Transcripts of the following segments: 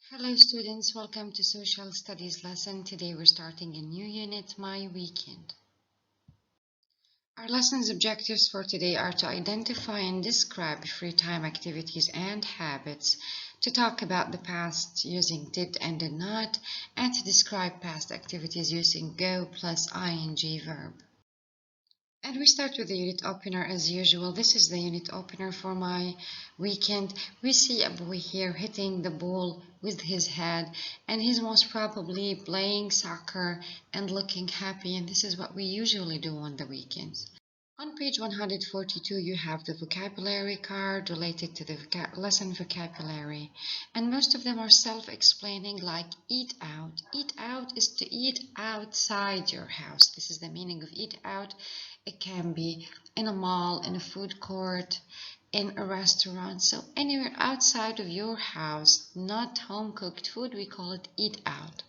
Hello students, welcome to Social Studies lesson. Today we're starting a new unit, My Weekend. Our lesson's objectives for today are to identify and describe free time activities and habits, to talk about the past using did and did not, and to describe past activities using go plus ing verb. And we start with the unit opener as usual. This is the unit opener for My Weekend. We see a boy here hitting the ball with his head, and he's most probably playing soccer and looking happy, and this is what we usually do on the weekends. On page 142, you have the vocabulary card related to the lesson vocabulary, and most of them are self-explaining, like eat out. Eat out is to eat outside your house. This is the meaning of eat out. It can be in a mall, in a food court, in a restaurant, so anywhere outside of your house, not home-cooked food, we call it eat out.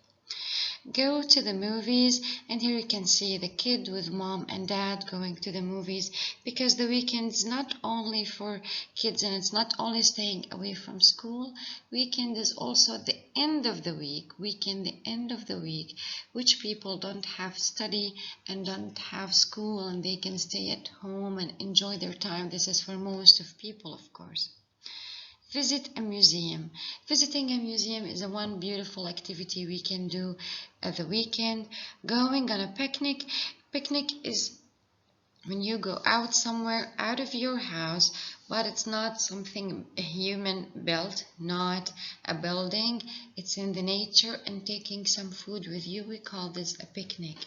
Go to the movies, and here you can see the kid with mom and dad going to the movies, because the weekend is not only for kids and it's not only staying away from school. Weekend is also the end of the week, which people don't have study and don't have school, and they can stay at home and enjoy their time. This is for most of people, of course. Visit a museum. Visiting a museum is a one beautiful activity we can do at the weekend. Going on a picnic. Picnic is when you go out somewhere out of your house, but it's not something a human built, not a building. It's in the nature, and taking some food with you, we call this a picnic.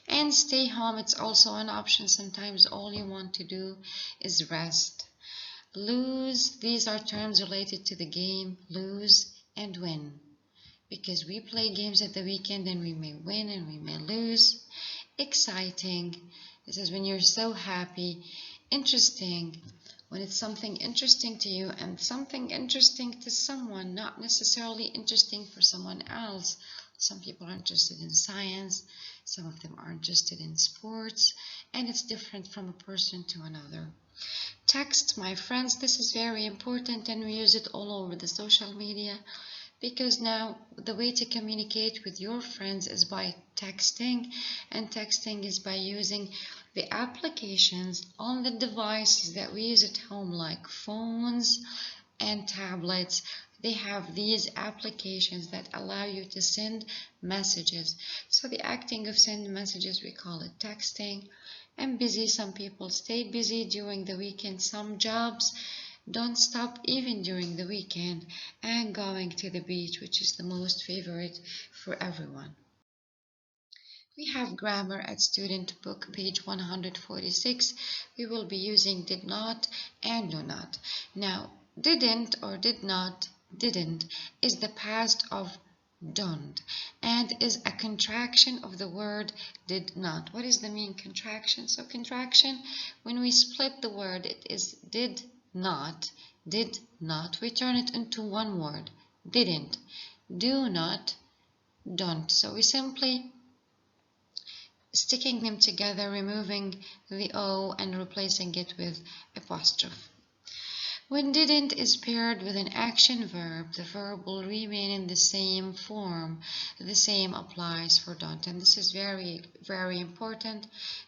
And stay home, it's also an option. Sometimes all you want to do is rest. Lose, these are terms related to the game, lose and win, because we play games at the weekend and we may win and we may lose. Exciting, this is when you're so happy. Interesting, when it's something interesting to you and something interesting to someone, not necessarily interesting for someone else. Some people are interested in science, some of them are interested in sports, and it's different from a person to another. Text, my friends, this is very important, and we use it all over the social media, because now the way to communicate with your friends is by texting, and texting is by using the applications on the devices that we use at home, like phones and tablets. They have these applications that allow you to send messages. So the acting of send messages, we call it texting. And busy, some people stay busy during the weekend. Some jobs don't stop even during the weekend. And going to the beach, which is the most favorite for everyone. We have grammar at student book, page 146. We will be using did not and do not. Now, didn't or did not, didn't is the past of don't, and is a contraction of the word did not. What is the mean contraction? So contraction, when we split the word, it is did not, we turn it into one word, didn't. Do not, don't. So we simply sticking them together, removing the O and replacing it with apostrophe. When didn't is paired with an action verb, the verb will remain in the same form. The same applies for don't, and this is very, very important.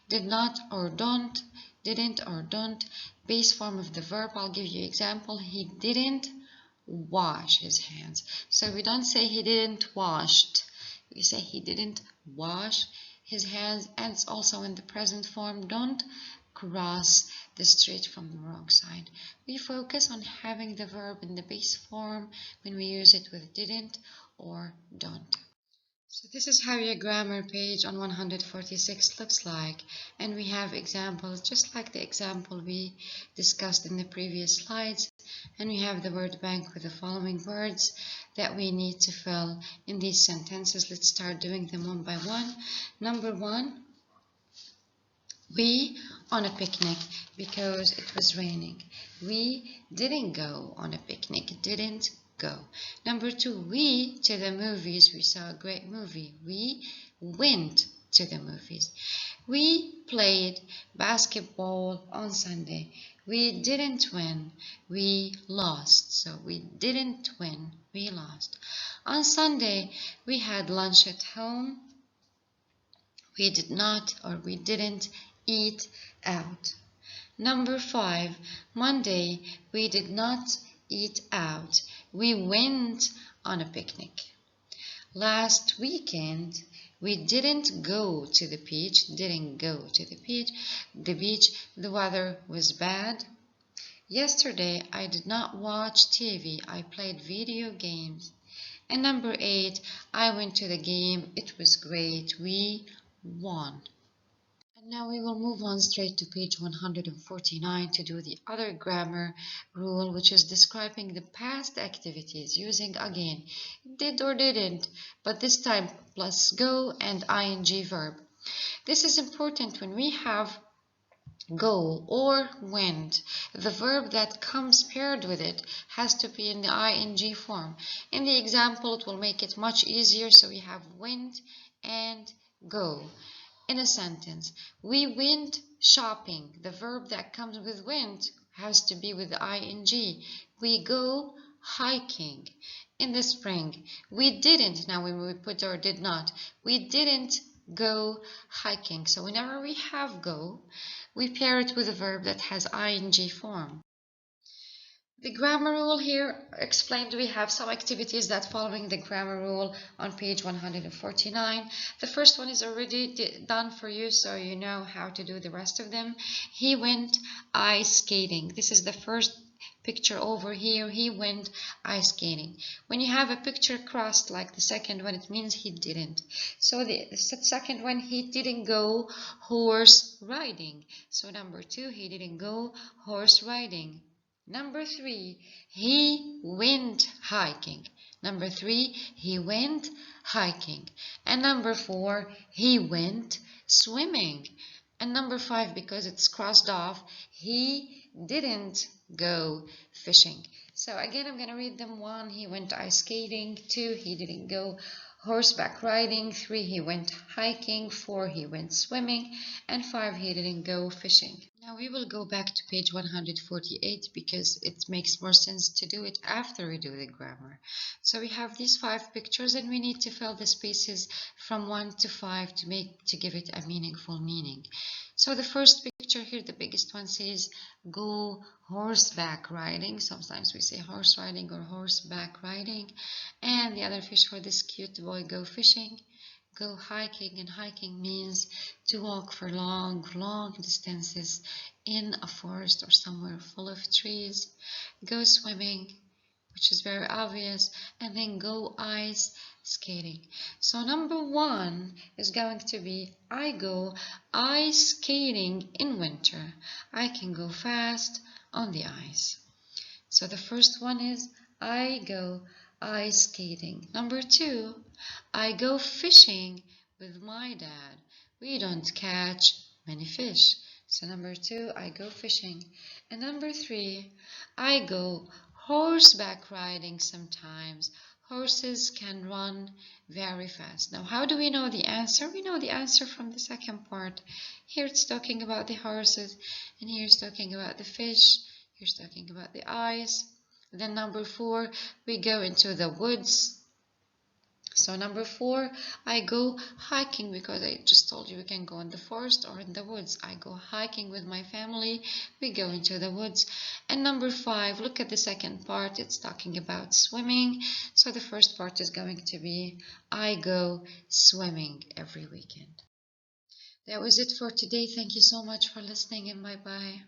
Did not or don't, didn't or don't, base form of the verb. I'll give you example. He didn't wash his hands. So we don't say he didn't washed. We say he didn't wash his hands, and it's also in the present form. Don't cross the street from the wrong side. We focus on having the verb in the base form when we use it with didn't or don't. So this is how your grammar page on 146 looks like, and we have examples just like the example we discussed in the previous slides, and we have the word bank with the following words that we need to fill in these sentences. Let's start doing them one by one. Number one, we on a picnic because it was raining. We didn't go on a picnic, didn't go. Number two, we to the movies. We saw a great movie. We went to the movies. We played basketball on Sunday. We didn't win. We lost. So we didn't win. We lost. On Sunday, we had lunch at home. We did not or we didn't eat out. Number 5, Monday, we did not eat out. We went on a picnic. Last weekend, we didn't go to the beach. The weather was bad. Yesterday, I did not watch TV. I played video games. And number 8, I went to the game. It was great. We won. And now we will move on straight to page 149 to do the other grammar rule, which is describing the past activities using, again, did or didn't, but this time plus go and ing verb. This is important when we have go or went. The verb that comes paired with it has to be in the ing form. In the example, it will make it much easier, so we have went and go. In a sentence, we went shopping. The verb that comes with went has to be with ing. We go hiking. In the spring, we didn't. Now when we put our did not, we didn't go hiking. So whenever we have go, we pair it with a verb that has ing form. The grammar rule here explained. We have some activities that following the grammar rule on page 149. The first one is already done for you, so you know how to do the rest of them. He went ice skating. This is the first picture over here. He went ice skating. When you have a picture crossed like the second one, it means he didn't. So the second one, he didn't go horse riding. So number 2, he didn't go horse riding. Number 3, he went hiking. Number 3, he went hiking. And number 4, he went swimming. And number 5, because it's crossed off, he didn't go fishing. So again, I'm going to read them. 1, he went ice skating. 2, he didn't go horseback riding. 3, he went hiking. 4, he went swimming. And 5, he didn't go fishing. Now we will go back to page 148 because it makes more sense to do it after we do the grammar. So we have these 5 pictures and we need to fill the spaces from 1 to 5 to give it a meaningful meaning. So the first picture here, the biggest one, says go horseback riding. Sometimes we say horse riding or horseback riding. And the other fish for this cute boy, go fishing. Go hiking, and hiking means to walk for long distances in a forest or somewhere full of trees. Go swimming, which is very obvious, and then go ice skating. So number 1 is going to be I go ice skating in winter. I can go fast on the ice. So the first one is I go ice skating. Number 2, I go fishing with my dad. We don't catch many fish. So number 2, I go fishing. And number 3, I go horseback riding sometimes. Horses can run very fast. Now, how do we know the answer? We know the answer from the second part. Here it's talking about the horses, and here it's talking about the fish. Here's talking about the ice. Then number 4, we go into the woods. So number 4, I go hiking because I just told you we can go in the forest or in the woods. I go hiking with my family. We go into the woods. And number 5, look at the second part. It's talking about swimming. So the first part is going to be I go swimming every weekend. That was it for today. Thank you so much for listening, and bye-bye.